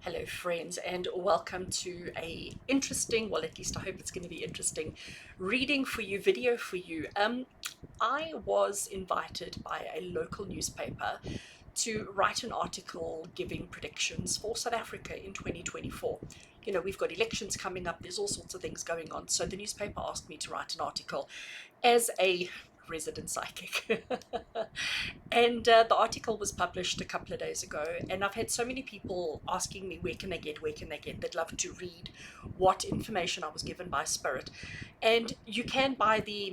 Hello friends, and welcome to a interesting, well, at least I hope it's going to be interesting, reading for you, video for you. I was invited by a local newspaper to write an article giving predictions for South Africa in 2024. You know, we've got elections coming up, there's all sorts of things going on. So the newspaper asked me to write an article as a resident psychic. And the article was published a couple of days ago, and I've had so many people asking me, where can they get? They'd love to read what information I was given by Spirit. And you can buy the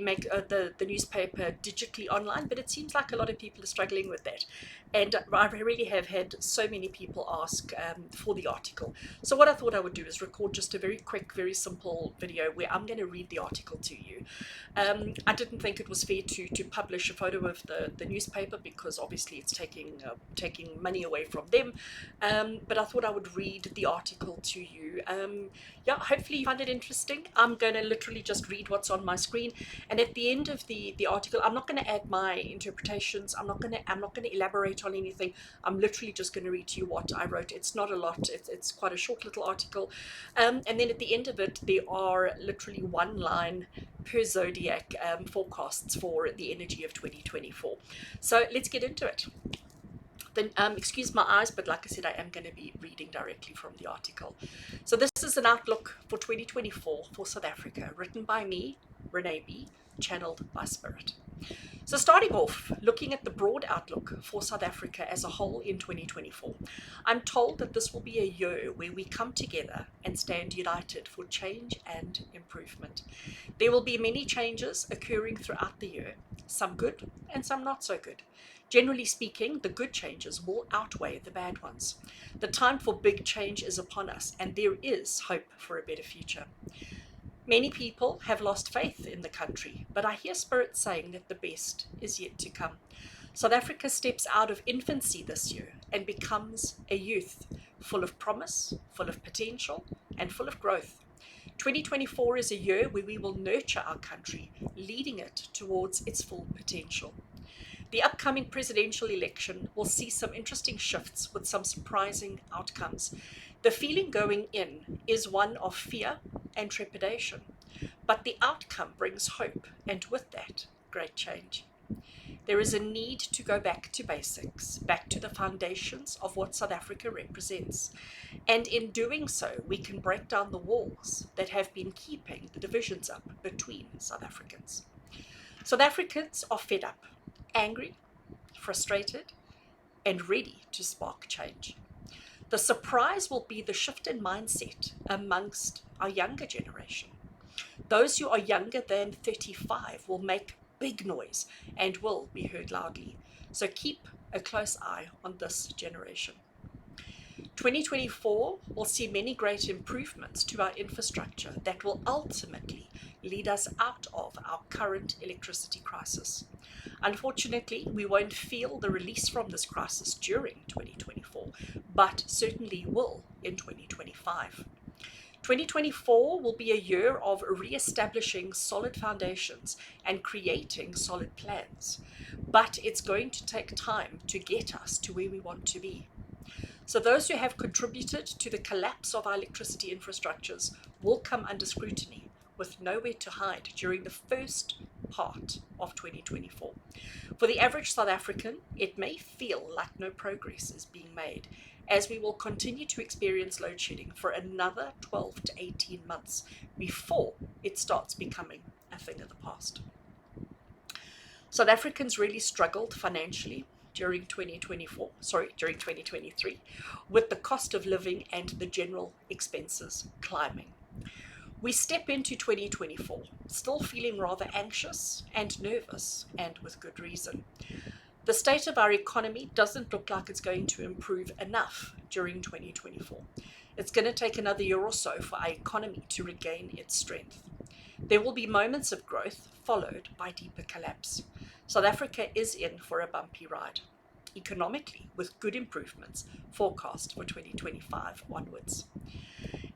newspaper digitally online, but it seems like a lot of people are struggling with that. And I really have had so many people ask for the article. So what I thought I would do is record just a very quick, very simple video where I'm going to read the article to you. I didn't think it was fair to publish a photo of the newspaper because obviously it's taking money away from them. But I thought I would read the article to you. Yeah, hopefully you find it interesting. I'm going to literally just read what's on my screen, and at the end of the article, I'm not going to add my interpretations. I'm not going to elaborate on anything. I'm literally just going to read to you what I wrote. It's not a lot. It's quite a short little article, and then at the end of it, there are literally one line per zodiac forecasts for the energy of 2024. So let's get into it. Then excuse my eyes, but like I said, I am going to be reading directly from the article. So this is an outlook for 2024 for South Africa, written by me, Rene, channeled by Spirit. So starting off, looking at the broad outlook for South Africa as a whole in 2024, I'm told that this will be a year where we come together and stand united for change and improvement. There will be many changes occurring throughout the year, some good and some not so good. Generally speaking, the good changes will outweigh the bad ones. The time for big change is upon us, and there is hope for a better future. Many people have lost faith in the country, but I hear Spirit saying that the best is yet to come. South Africa steps out of infancy this year and becomes a youth, full of promise, full of potential, and full of growth. 2024 is a year where we will nurture our country, leading it towards its full potential. The upcoming presidential election will see some interesting shifts with some surprising outcomes. The feeling going in is one of fear and trepidation, but the outcome brings hope, and with that, great change. There is a need to go back to basics, back to the foundations of what South Africa represents. And in doing so, we can break down the walls that have been keeping the divisions up between South Africans. South Africans are fed up, angry, frustrated, and ready to spark change. The surprise will be the shift in mindset amongst our younger generation. Those who are younger than 35 will make big noise and will be heard loudly. So keep a close eye on this generation. 2024 will see many great improvements to our infrastructure that will ultimately lead us out of our current electricity crisis. Unfortunately, we won't feel the release from this crisis during 2024, but certainly will in 2025. 2024 will be a year of re-establishing solid foundations and creating solid plans, but it's going to take time to get us to where we want to be. So those who have contributed to the collapse of our electricity infrastructures will come under scrutiny with nowhere to hide during the first part of 2024. For the average South African, it may feel like no progress is being made, as we will continue to experience load shedding for another 12 to 18 months before it starts becoming a thing of the past. South Africans really struggled financially during 2023, with the cost of living and the general expenses climbing. We step into 2024 still feeling rather anxious and nervous, and with good reason. The state of our economy doesn't look like it's going to improve enough during 2024. It's going to take another year or so for our economy to regain its strength. There will be moments of growth followed by deeper collapse. South Africa is in for a bumpy ride, economically, with good improvements forecast for 2025 onwards.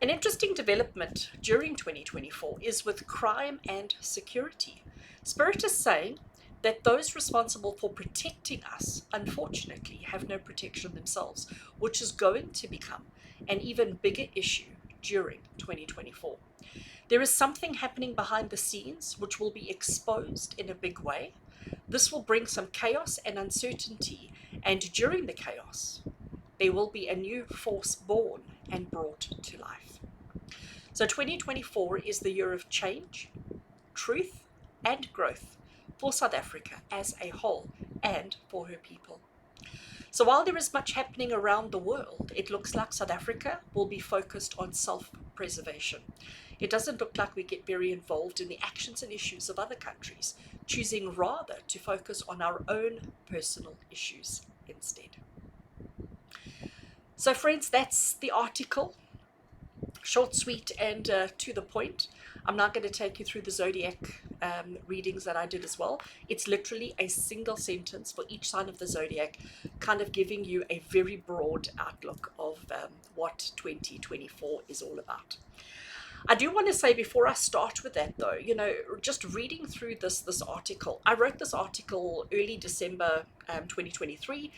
An interesting development during 2024 is with crime and security. Spirit is saying that those responsible for protecting us, unfortunately, have no protection themselves, which is going to become an even bigger issue during 2024. There is something happening behind the scenes which will be exposed in a big way. This will bring some chaos and uncertainty, and during the chaos, there will be a new force born and brought to life. So 2024 is the year of change, truth, and growth for South Africa as a whole and for her people. So while there is much happening around the world, it looks like South Africa will be focused on self-preservation. It doesn't look like we get very involved in the actions and issues of other countries, choosing rather to focus on our own personal issues instead. So friends, that's the article. Short, sweet, and to the point. I'm not going to take you through the zodiac readings that I did as well. It's literally a single sentence for each sign of the zodiac, kind of giving you a very broad outlook of what 2024 is all about. I do want to say before I start with that though, just reading through this article, I wrote this article early December 2023,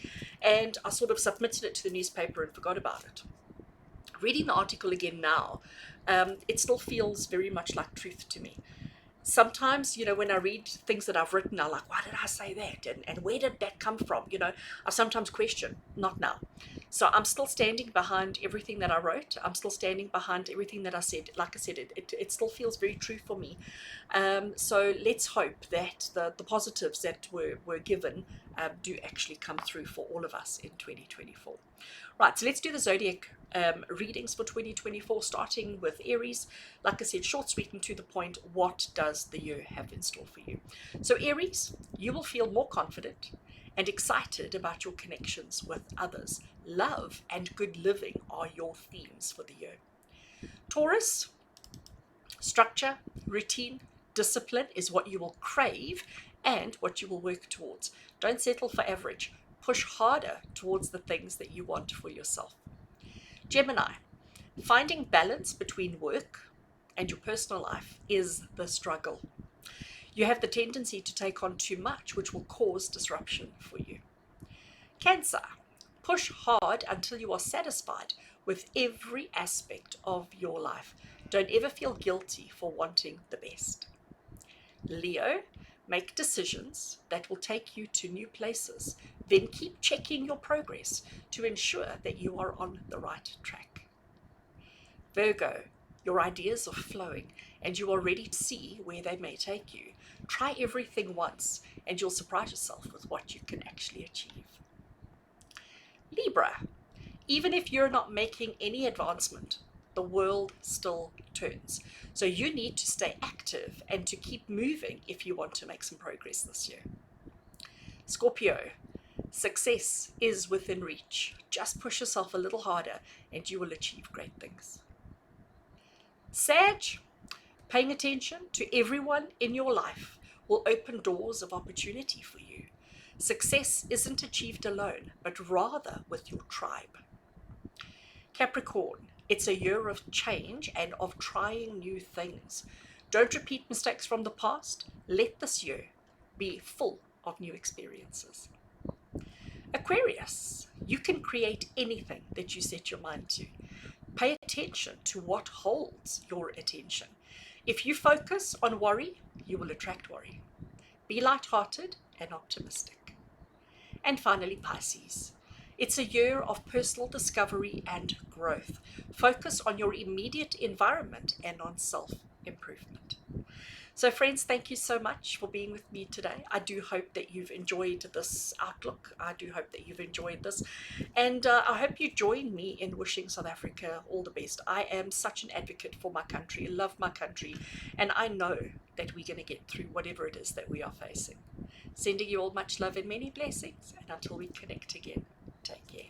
and I sort of submitted it to the newspaper and forgot about it. Reading the article again now, it still feels very much like truth to me. Sometimes, when I read things that I've written, I'm like, why did I say that? And where did that come from? I sometimes question, not now. So I'm still standing behind everything that I wrote. I'm still standing behind everything that I said. Like I said, it still feels very true for me. So let's hope that the positives that were given do actually come through for all of us in 2024. Right, so let's do the zodiac readings for 2024, starting with Aries. Like I said, short, sweet, and to the point. What does the year have in store for you? So Aries, you will feel more confident and excited about your connections with others. Love and good living are your themes for the year. Taurus, structure, routine, discipline is what you will crave and what you will work towards. Don't settle for average. Push harder towards the things that you want for yourself. Gemini, finding balance between work and your personal life is the struggle. You have the tendency to take on too much, which will cause disruption for you. Cancer, push hard until you are satisfied with every aspect of your life. Don't ever feel guilty for wanting the best. Leo, make decisions that will take you to new places. Then keep checking your progress to ensure that you are on the right track. Virgo, your ideas are flowing and you are ready to see where they may take you. Try everything once and you'll surprise yourself with what you can actually achieve. Libra, even if you're not making any advancement, the world still turns. So you need to stay active and to keep moving if you want to make some progress this year. Scorpio, success is within reach. Just push yourself a little harder and you will achieve great things. Sag, paying attention to everyone in your life will open doors of opportunity for you. Success isn't achieved alone, but rather with your tribe. Capricorn, it's a year of change and of trying new things. Don't repeat mistakes from the past. Let this year be full of new experiences. Aquarius, you can create anything that you set your mind to. Pay attention to what holds your attention. If you focus on worry, you will attract worry. Be lighthearted and optimistic. And finally, Pisces. It's a year of personal discovery and growth. Focus on your immediate environment and on self-improvement. So friends, thank you so much for being with me today. I do hope that you've enjoyed this outlook. I do hope that you've enjoyed this. And I hope you join me in wishing South Africa all the best. I am such an advocate for my country, love my country, and I know that we're going to get through whatever it is that we are facing. Sending you all much love and many blessings. And until we connect again, take care.